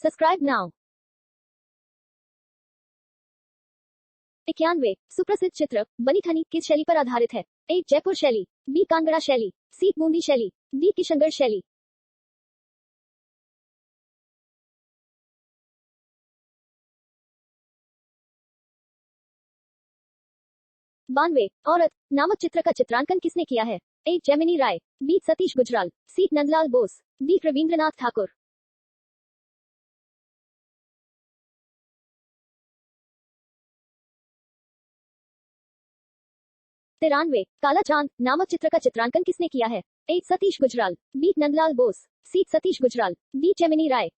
Subscribe now. 91 सुप्रसिद्ध चित्र बनी ठनी किस शैली पर आधारित है? ए जयपुर शैली, बी कांगड़ा शैली, सी बूंदी शैली, डी किशनगढ़ शैली। 92 औरत नामक चित्र का चित्रांकन किसने किया है? ए जेमिनी राय, बी सतीश गुजराल, सी नंदलाल बोस, डी रविंद्रनाथ ठाकुर। 93 काला चांद नामक चित्र का चित्रांकन किसने किया है? ए सतीश गुजराल, बी नंदलाल बोस, सी सतीश गुजराल, डी जेमिनी राय।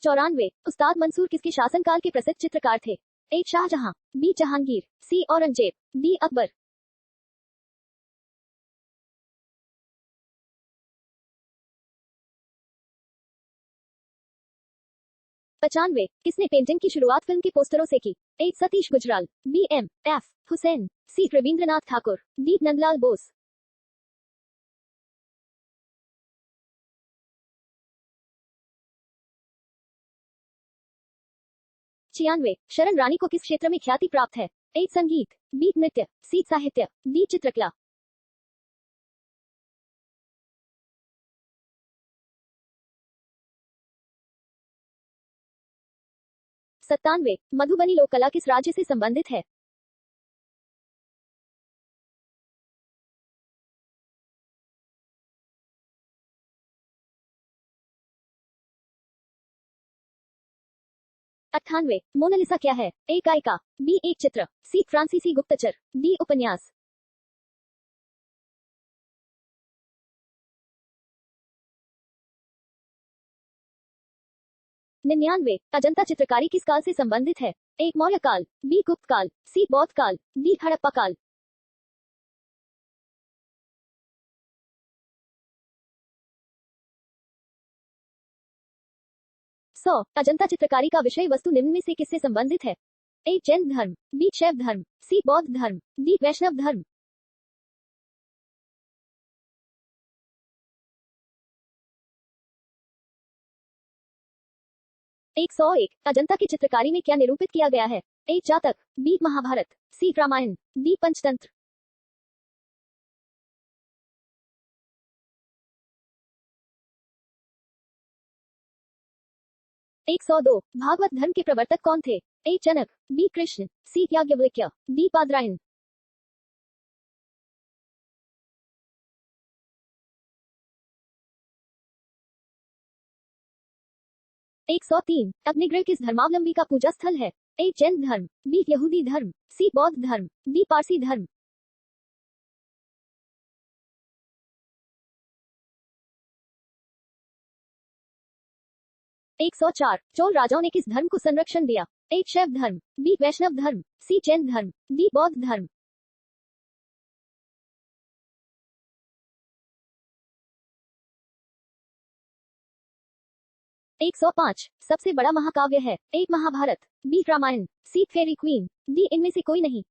94 उस्ताद मंसूर किसके शासनकाल के प्रसिद्ध चित्रकार थे? ए शाहजहां, बी जहांगीर, सी औरंगजेब, डी अकबर। 95 किसने पेंटिंग की शुरुआत फिल्म के पोस्टरों से की? A Satish Gujral, B M F Hussain, C Rabindranath Thakur, D Nandalal Bose. 96 Sharan रानी को किस क्षेत्र में ख्याति प्राप्त है? ए संगीत, बी नृत्य, सी साहित्य, डी चित्रकला। 97 मधुबनी लोक कला किस राज्य से संबंधित है? अट्ठानवे मोनालिसा क्या है? ए गायिका, बी एक चित्र, सी फ्रांसीसी गुप्तचर, डी उपन्यास। 99 अजंता चित्रकारी किस काल से संबंधित है? ए मौर्य काल, बी गुप्त काल, सी बौद्ध काल, डी हड़प्पा काल। 100 अजंता चित्रकारी का विषय वस्तु निम्न में से किससे संबंधित है? ए जैन धर्म, बी शैव धर्म, सी बौद्ध धर्म, डी वैष्णव धर्म। 101 अजंता की चित्रकारी में क्या निरूपित किया गया है? ए जातक, बी महाभारत, सी रामायण, डी पंचतंत्र। 102 भागवत धर्म के प्रवर्तक कौन थे? ए जनक, बी कृष्ण, सी याज्ञवल्क्य, डी पादरायण। 103 अग्निगृह किस धर्मावलंबी का पूजा स्थल है? ए जैन धर्म, बी यहूदी धर्म, सी बौद्ध धर्म, डी पारसी धर्म। 104 चोल राजाओं ने किस धर्म को संरक्षण दिया? ए शैव धर्म, बी वैष्णव धर्म, सी जैन धर्म, डी बौद्ध धर्म। 105 सबसे बड़ा महाकाव्य है? ए महाभारत, बी रामायण, सी फेरी क्वीन, डी इनमें से कोई नहीं।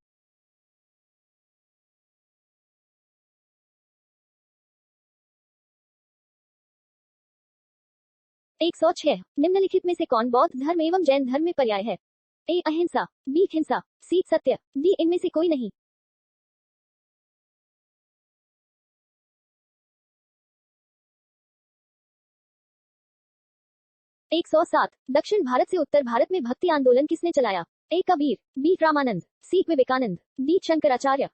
106 निम्नलिखित में से कौन बौद्ध धर्म एवं जैन धर्म में पर्याय है? ए अहिंसा, बी हिंसा, सी सत्य, डी इनमें से कोई नहीं। 107 दक्षिण भारत से उत्तर भारत में भक्ति आंदोलन किसने चलाया? ए कबीर, बी रामानंद, सी विवेकानंद, डी शंकराचार्य।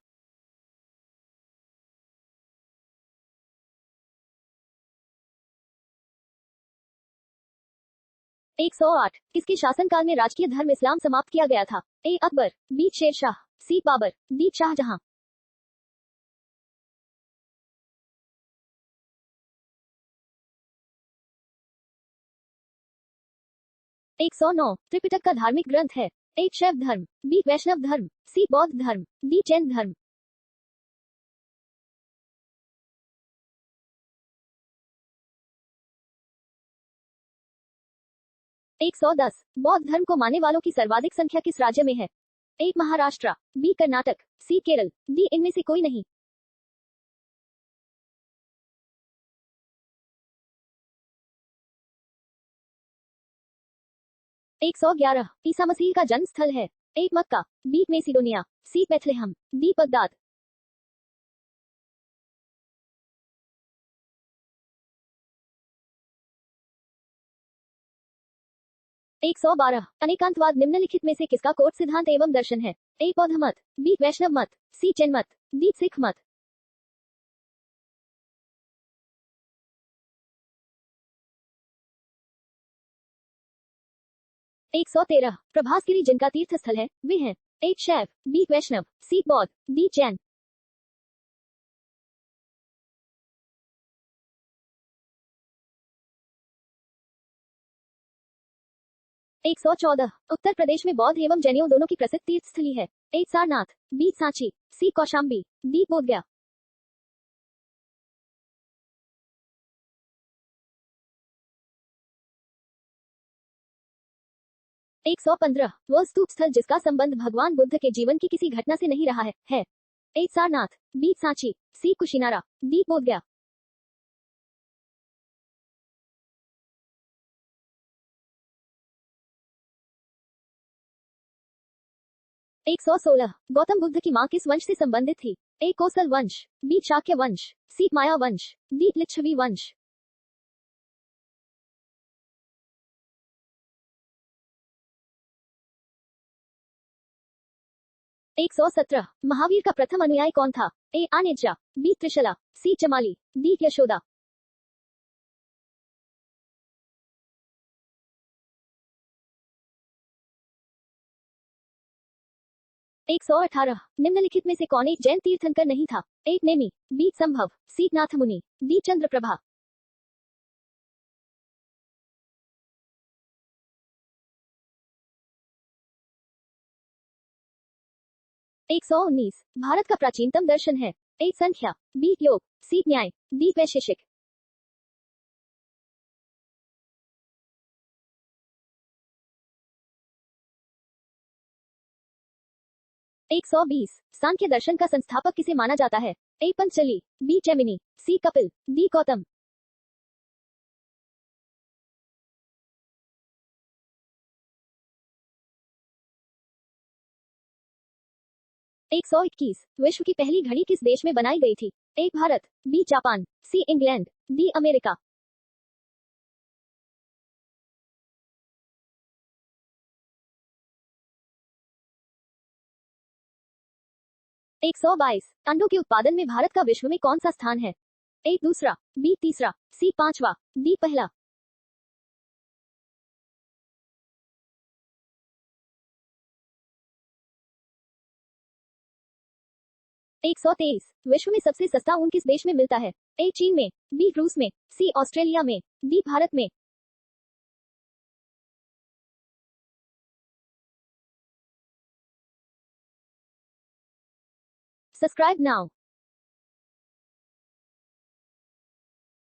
108 किसके शासनकाल में राजकीय धर्म इस्लाम समाप्त किया गया था? ए अकबर, बी शेरशाह, सी बाबर, डी शाहजहां। 109 त्रिपिटक का धार्मिक ग्रंथ है? ए शैव धर्म, बी वैष्णव धर्म, सी बौद्ध धर्म, डी जैन धर्म। 110 बौद्ध धर्म को मानने वालों की सर्वाधिक संख्या किस राज्य में है? A Maharashtra, B Karnataka, C Kerala, D इनमें से कोई नहीं। 111 ईसा मसीह का जन्म स्थल है। A Mecca, B Macedonia, C Bethlehem, D Baghdad. 112 अनेकांतवाद निम्नलिखित में से किसका कोट सिद्धांत एवं दर्शन है? A बौद्ध मत, B वैष्णव मत, C जैन मत, D सिख मत। 113 प्रभासगिरी जिनका तीर्थ स्थल है वे हैं A शैव, B वैष्णव, C बौद्ध, D जैन। 114 उत्तर प्रदेश में बौद्ध एवं जैनियों दोनों की प्रसिद्ध तीर्थ स्थली है। A Sarnath, B Sanchi, C Kaushambi, D Bodhgaya. 115 वह स्तूप स्थल जिसका संबंध भगवान बुद्ध के जीवन की किसी घटना से नहीं रहा है A Sarnath, B Sanchi, C Kushinara, D Bodhgaya. 116 Gautam Buddha की मां किस वंश से संबंधित थी? A कोसल वंश, B शाक्य वंश, C माया वंश, D लिच्छवी वंश। 117 महावीर का प्रथम अनुयायी कौन था? A आनेजा, B Trishala, C चमाली, D Yashoda. 118 निम्नलिखित में से कौन एक जैन तीर्थंकर नहीं था? A नेमी, B संभव, C नाथमुनि, D चंद्रप्रभा। 119 भारत का प्राचीनतम दर्शन है? A संख्या, B योग, C न्याय, D वैशेषिक। 120 सांख्य दर्शन का संस्थापक किसे माना जाता है? A Panchli, B Jaimini, C Kapil, D Gautam. 121 विश्व की पहली घड़ी किस देश में बनाई गई थी? A Bharat, B Japan, C England, D America. 122 अंडों के उत्पादन में भारत का विश्व में कौन सा स्थान है? A दूसरा, B तीसरा, C पांचवा, D पहला। 123 विश्व में सबसे सस्ता ऊन किस देश में मिलता है? A चीन में, B रूस में, C ऑस्ट्रेलिया में, D भारत में। Subscribe now.